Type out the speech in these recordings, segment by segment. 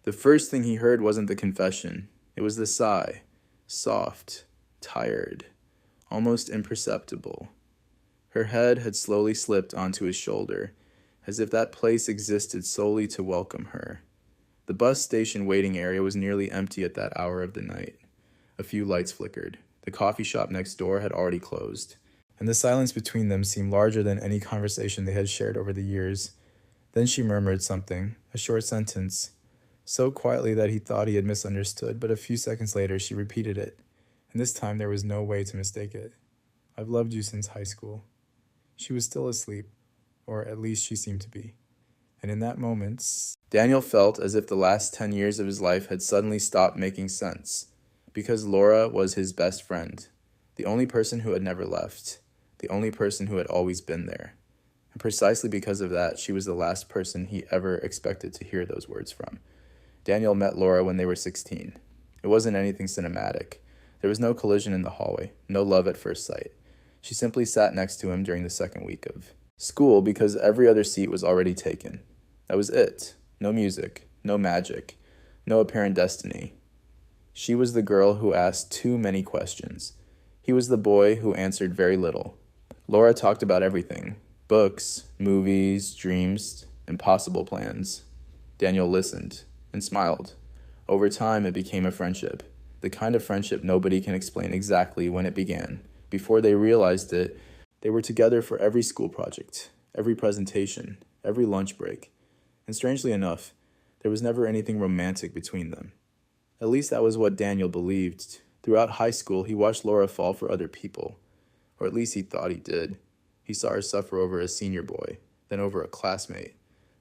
The first thing he heard wasn't the confession. It was the sigh. Soft, tired, almost imperceptible. Her head had slowly slipped onto his shoulder, as if that place existed solely to welcome her. The bus station waiting area was nearly empty at that hour of the night. A few lights flickered. The coffee shop next door had already closed, and the silence between them seemed larger than any conversation they had shared over the years. Then she murmured something, a short sentence, so quietly that he thought he had misunderstood, but a few seconds later she repeated it, and this time there was no way to mistake it. "I've loved you since high school." She was still asleep, or at least she seemed to be. And in that moment, Daniel felt as if the last 10 years of his life had suddenly stopped making sense, because Laura was his best friend, the only person who had never left, the only person who had always been there. And precisely because of that, she was the last person he ever expected to hear those words from. Daniel met Laura when they were 16. It wasn't anything cinematic. There was no collision in the hallway, no love at first sight. She simply sat next to him during the second week of school because every other seat was already taken. That was it. No music, no magic, no apparent destiny. She was the girl who asked too many questions. He was the boy who answered very little. Laura talked about everything: books, movies, dreams, impossible plans. Daniel listened and smiled. Over time, it became a friendship, the kind of friendship nobody can explain exactly when it began. Before they realized it, they were together for every school project, every presentation, every lunch break. And strangely enough, there was never anything romantic between them. At least that was what Daniel believed. Throughout high school, he watched Laura fall for other people. Or at least he thought he did. He saw her suffer over a senior boy, then over a classmate,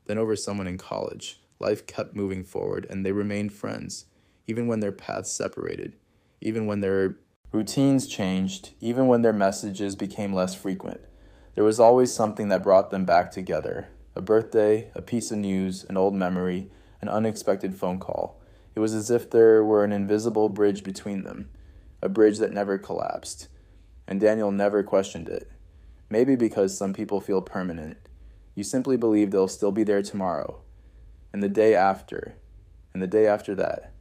then over someone in college. Life kept moving forward, and they remained friends, even when their paths separated, even when their routines changed, even when their messages became less frequent. There was always something that brought them back together. A birthday, a piece of news, an old memory, an unexpected phone call. It was as if there were an invisible bridge between them, a bridge that never collapsed. And Daniel never questioned it. Maybe because some people feel permanent. You simply believe they'll still be there tomorrow, and the day after, and the day after that,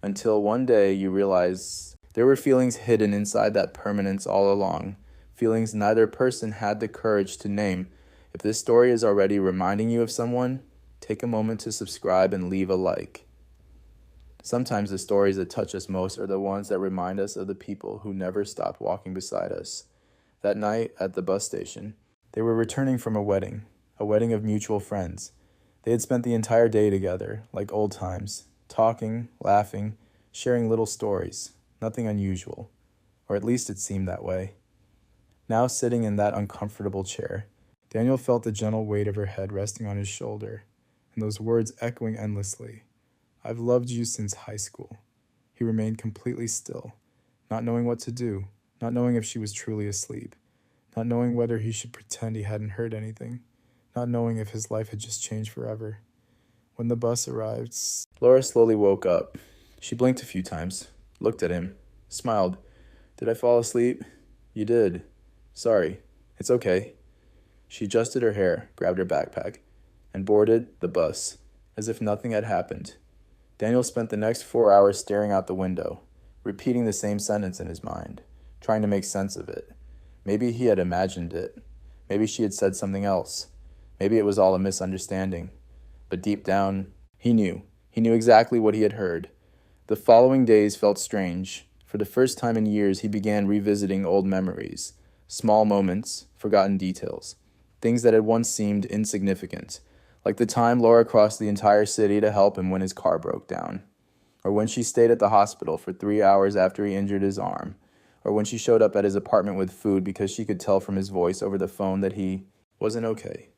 until one day you realize there were feelings hidden inside that permanence all along, feelings neither person had the courage to name. If this story is already reminding you of someone, take a moment to subscribe and leave a like. Sometimes the stories that touch us most are the ones that remind us of the people who never stopped walking beside us. That night at the bus station, they were returning from a wedding of mutual friends. They had spent the entire day together, like old times, talking, laughing, sharing little stories, nothing unusual, or at least it seemed that way. Now sitting in that uncomfortable chair, Daniel felt the gentle weight of her head resting on his shoulder, and those words echoing endlessly. "I've loved you since high school." He remained completely still, not knowing what to do, not knowing if she was truly asleep, not knowing whether he should pretend he hadn't heard anything, not knowing if his life had just changed forever. When the bus arrived, Laura slowly woke up. She blinked a few times, looked at him, smiled. "Did I fall asleep?" "You did. Sorry. It's okay." She adjusted her hair, grabbed her backpack, and boarded the bus, as if nothing had happened. Daniel spent the next 4 hours staring out the window, repeating the same sentence in his mind, trying to make sense of it. Maybe he had imagined it. Maybe she had said something else. Maybe it was all a misunderstanding. But deep down, he knew. He knew exactly what he had heard. The following days felt strange. For the first time in years, he began revisiting old memories, small moments, forgotten details, things that had once seemed insignificant, like the time Laura crossed the entire city to help him when his car broke down, or when she stayed at the hospital for 3 hours after he injured his arm, or when she showed up at his apartment with food because she could tell from his voice over the phone that he wasn't okay.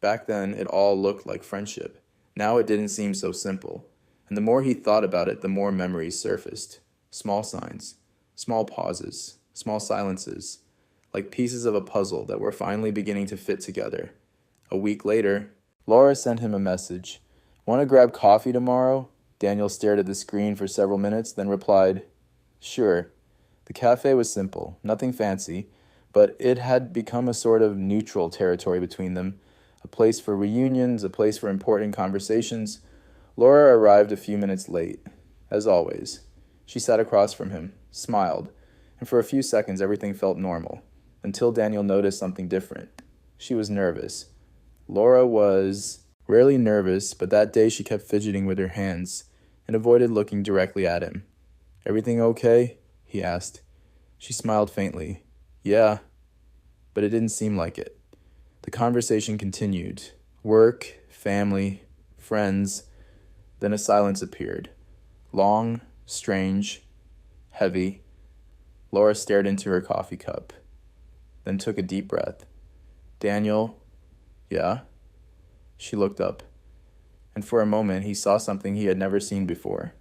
Back then, it all looked like friendship. Now it didn't seem so simple, and the more he thought about it, the more memories surfaced. Small signs, small pauses, small silences, like pieces of a puzzle that were finally beginning to fit together. A week later, Laura sent him a message. "Want to grab coffee tomorrow?" Daniel stared at the screen for several minutes, then replied, "Sure." The cafe was simple, nothing fancy, but it had become a sort of neutral territory between them, a place for reunions, a place for important conversations. Laura arrived a few minutes late, as always. She sat across from him, smiled, and for a few seconds everything felt normal, until Daniel noticed something different. She was nervous. Laura was rarely nervous, but that day she kept fidgeting with her hands and avoided looking directly at him. "Everything okay?" he asked. She smiled faintly. "Yeah," but it didn't seem like it. The conversation continued. Work, family, friends. Then a silence appeared. Long, strange, heavy. Laura stared into her coffee cup, then took a deep breath. "Daniel?" "Yeah?" She looked up, and for a moment he saw something he had never seen before.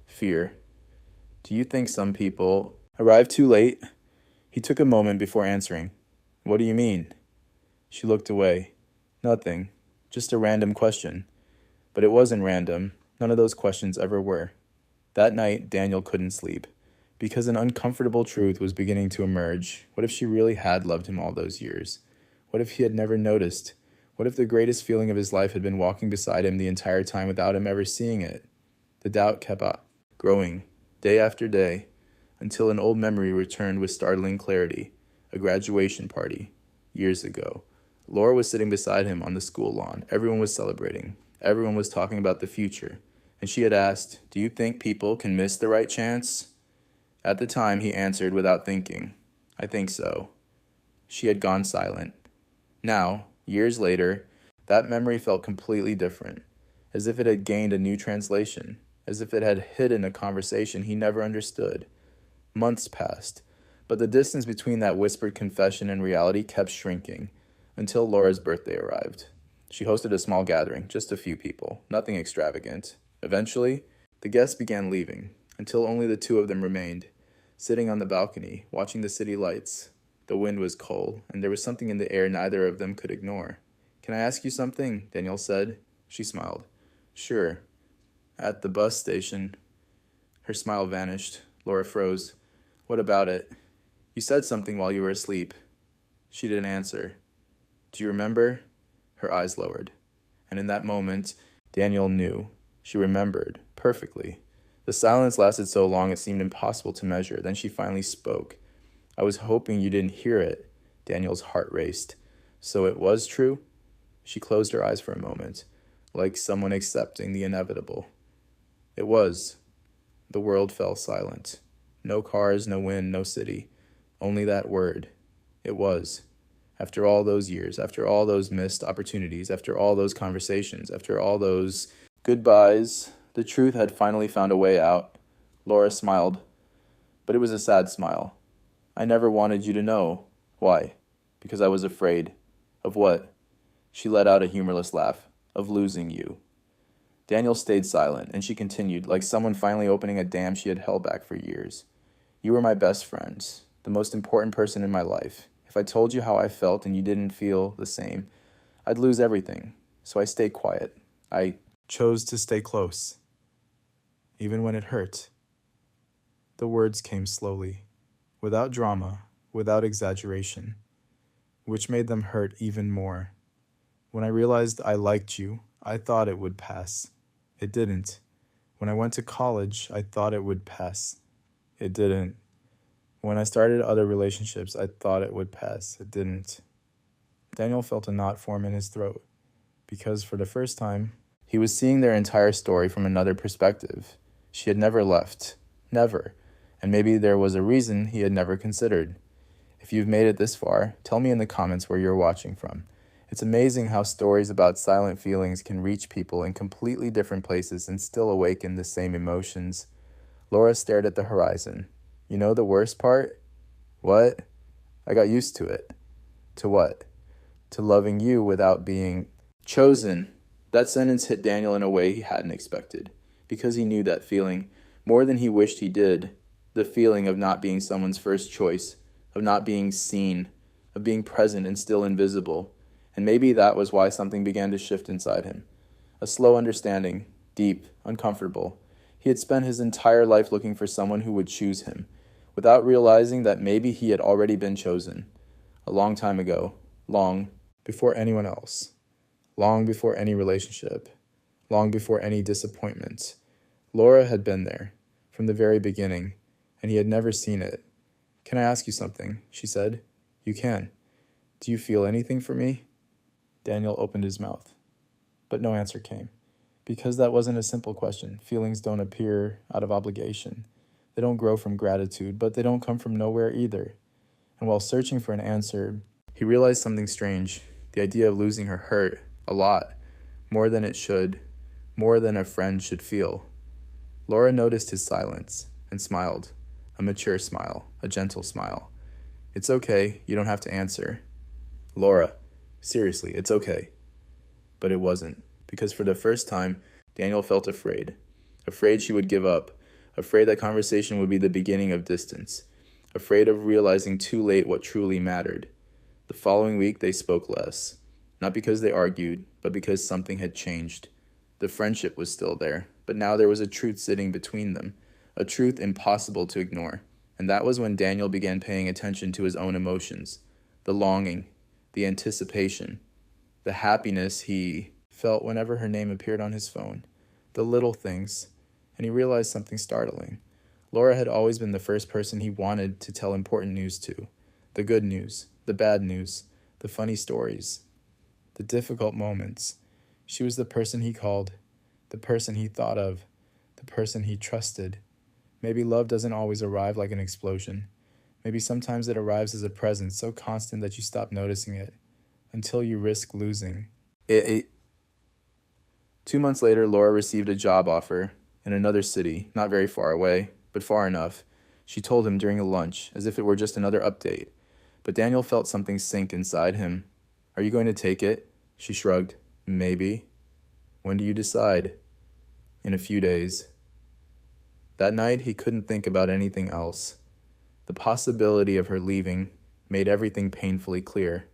Fear. "Do you think some people arrive too late?" He took a moment before answering. "What do you mean?" She looked away. "Nothing. Just a random question." But it wasn't random. None of those questions ever were. That night, Daniel couldn't sleep, because an uncomfortable truth was beginning to emerge. What if she really had loved him all those years? What if he had never noticed? What if the greatest feeling of his life had been walking beside him the entire time without him ever seeing it? The doubt kept growing, day after day, until an old memory returned with startling clarity. A graduation party, years ago. Laura was sitting beside him on the school lawn. Everyone was celebrating. Everyone was talking about the future. And she had asked, "Do you think people can miss the right chance?" At the time, he answered without thinking, "I think so." She had gone silent. Now, years later, that memory felt completely different, as if it had gained a new translation, as if it had hidden a conversation he never understood. Months passed, but the distance between that whispered confession and reality kept shrinking, until Laura's birthday arrived. She hosted a small gathering, just a few people, nothing extravagant. Eventually, the guests began leaving, until only the two of them remained, sitting on the balcony, watching the city lights. The wind was cold, and there was something in the air neither of them could ignore. "Can I ask you something?" Daniel said. She smiled. "Sure." "At the bus station." Her smile vanished. Laura froze. "What about it?" "You said something while you were asleep." She didn't answer. "Do you remember?" Her eyes lowered. And in that moment, Daniel knew. She remembered, perfectly. The silence lasted so long it seemed impossible to measure. Then she finally spoke. "I was hoping you didn't hear it." Daniel's heart raced. "So it was true?" She closed her eyes for a moment, like someone accepting the inevitable. "It was." The world fell silent. No cars, no wind, no city. Only that word. It was. After all those years, after all those missed opportunities, after all those conversations, after all those goodbyes, the truth had finally found a way out. Laura smiled, but it was a sad smile. "I never wanted you to know." "Why?" "Because I was afraid." "Of what?" She let out a humorless laugh. "Of losing you." Daniel stayed silent, and she continued, like someone finally opening a dam she had held back for years. "You were my best friend, the most important person in my life. If I told you how I felt and you didn't feel the same, I'd lose everything. So I stayed quiet. I chose to stay close, even when it hurt." The words came slowly, without drama, without exaggeration, which made them hurt even more. "When I realized I liked you, I thought it would pass. It didn't. When I went to college, I thought it would pass. It didn't. When I started other relationships, I thought it would pass. It didn't." Daniel felt a knot form in his throat, because for the first time, he was seeing their entire story from another perspective. She had never left. Never. And maybe there was a reason he had never considered. If you've made it this far, tell me in the comments where you're watching from. It's amazing how stories about silent feelings can reach people in completely different places and still awaken the same emotions. Laura stared at the horizon. "You know the worst part?" "What?" "I got used to it." "To what?" "To loving you without being chosen." That sentence hit Daniel in a way he hadn't expected, because he knew that feeling more than he wished he did. The feeling of not being someone's first choice, of not being seen, of being present and still invisible. And maybe that was why something began to shift inside him. A slow understanding, deep, uncomfortable. He had spent his entire life looking for someone who would choose him, without realizing that maybe he had already been chosen. A long time ago, long before anyone else, long before any relationship, long before any disappointment. Laura had been there, from the very beginning, and he had never seen it. "Can I ask you something?" she said. "You can. Do you feel anything for me?" Daniel opened his mouth, but no answer came. Because that wasn't a simple question. Feelings don't appear out of obligation. They don't grow from gratitude, but they don't come from nowhere either. And while searching for an answer, he realized something strange. The idea of losing her hurt a lot, more than it should, more than a friend should feel. Laura noticed his silence and smiled, a mature smile, a gentle smile. "It's okay, you don't have to answer." "Laura, seriously, it's okay." But it wasn't, because for the first time, Daniel felt afraid. Afraid she would give up, afraid that conversation would be the beginning of distance, afraid of realizing too late what truly mattered. The following week, they spoke less, not because they argued, but because something had changed. The friendship was still there, but now there was a truth sitting between them, a truth impossible to ignore. And that was when Daniel began paying attention to his own emotions, the longing, the anticipation, the happiness he felt whenever her name appeared on his phone, the little things, and he realized something startling. Laura had always been the first person he wanted to tell important news to, the good news, the bad news, the funny stories, the difficult moments. She was the person he called, the person he thought of, the person he trusted. Maybe love doesn't always arrive like an explosion. Maybe sometimes it arrives as a presence so constant that you stop noticing it, until you risk losing it. 2 months later, Laura received a job offer in another city, not very far away, but far enough. She told him during a lunch, as if it were just another update. But Daniel felt something sink inside him. "Are you going to take it?" She shrugged. "Maybe." "When do you decide?" "In a few days." That night, he couldn't think about anything else. The possibility of her leaving made everything painfully clear.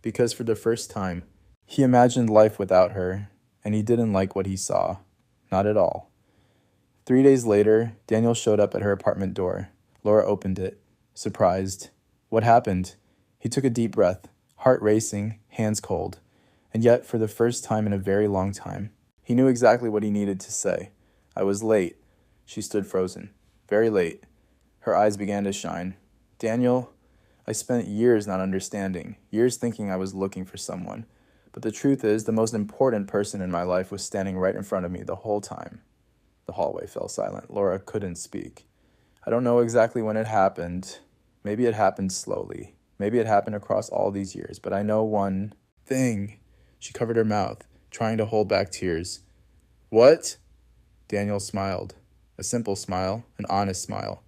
Because for the first time, he imagined life without her, and he didn't like what he saw. Not at all. 3 days later, Daniel showed up at her apartment door. Laura opened it, surprised. What happened? He took a deep breath, heart racing, hands cold. And yet, for the first time in a very long time, he knew exactly what he needed to say. "I was late." She stood frozen. "Very late." Her eyes began to shine. "Daniel, I spent years not understanding, years thinking I was looking for someone. But the truth is, the most important person in my life was standing right in front of me the whole time." The hallway fell silent. Laura couldn't speak. "I don't know exactly when it happened. Maybe it happened slowly. Maybe it happened across all these years. But I know one thing." She covered her mouth, trying to hold back tears. "What?" Daniel smiled. A simple smile, an honest smile.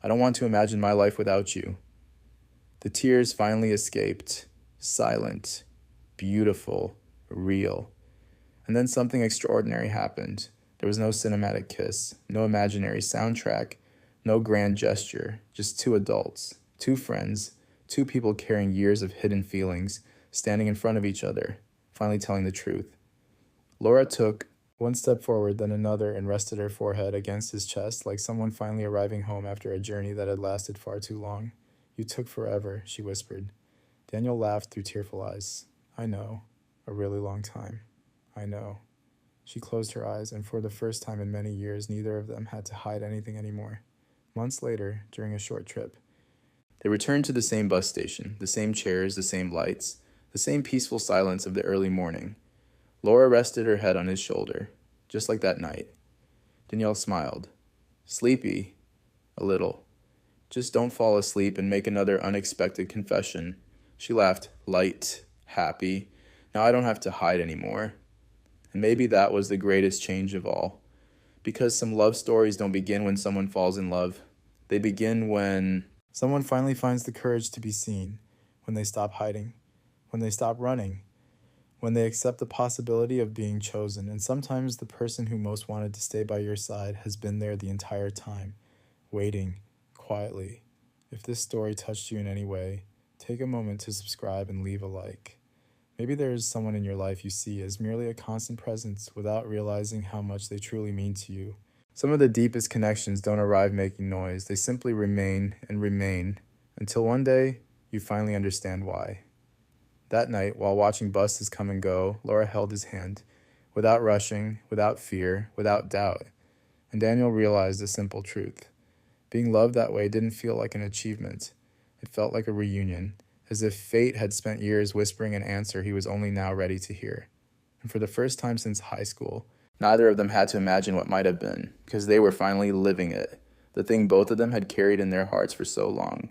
"I don't want to imagine my life without you." The tears finally escaped. Silent. Beautiful, real. And then something extraordinary happened. There was no cinematic kiss, no imaginary soundtrack, no grand gesture, just two adults, two friends, two people carrying years of hidden feelings, standing in front of each other, finally telling the truth. Laura took one step forward, then another, and rested her forehead against his chest like someone finally arriving home after a journey that had lasted far too long. "You took forever," she whispered. Daniel laughed through tearful eyes. "I know. A really long time. I know." She closed her eyes, and for the first time in many years, neither of them had to hide anything anymore. Months later, during a short trip, they returned to the same bus station, the same chairs, the same lights, the same peaceful silence of the early morning. Laura rested her head on his shoulder, just like that night. Danielle smiled. "Sleepy?" "A little." "Just don't fall asleep and make another unexpected confession." She laughed, light, happy. "Now I don't have to hide anymore." And maybe that was the greatest change of all. Because some love stories don't begin when someone falls in love. They begin when someone finally finds the courage to be seen, when they stop hiding, when they stop running, when they accept the possibility of being chosen. And sometimes the person who most wanted to stay by your side has been there the entire time, waiting quietly. If this story touched you in any way, take a moment to subscribe and leave a like. Maybe there is someone in your life you see as merely a constant presence without realizing how much they truly mean to you. Some of the deepest connections don't arrive making noise. They simply remain and remain until one day you finally understand why. That night, while watching buses come and go, Laura held his hand. without rushing, without fear, without doubt. And Daniel realized a simple truth. Being loved that way didn't feel like an achievement. It felt like a reunion, as if fate had spent years whispering an answer he was only now ready to hear. And for the first time since high school, neither of them had to imagine what might have been, because they were finally living it, the thing both of them had carried in their hearts for so long.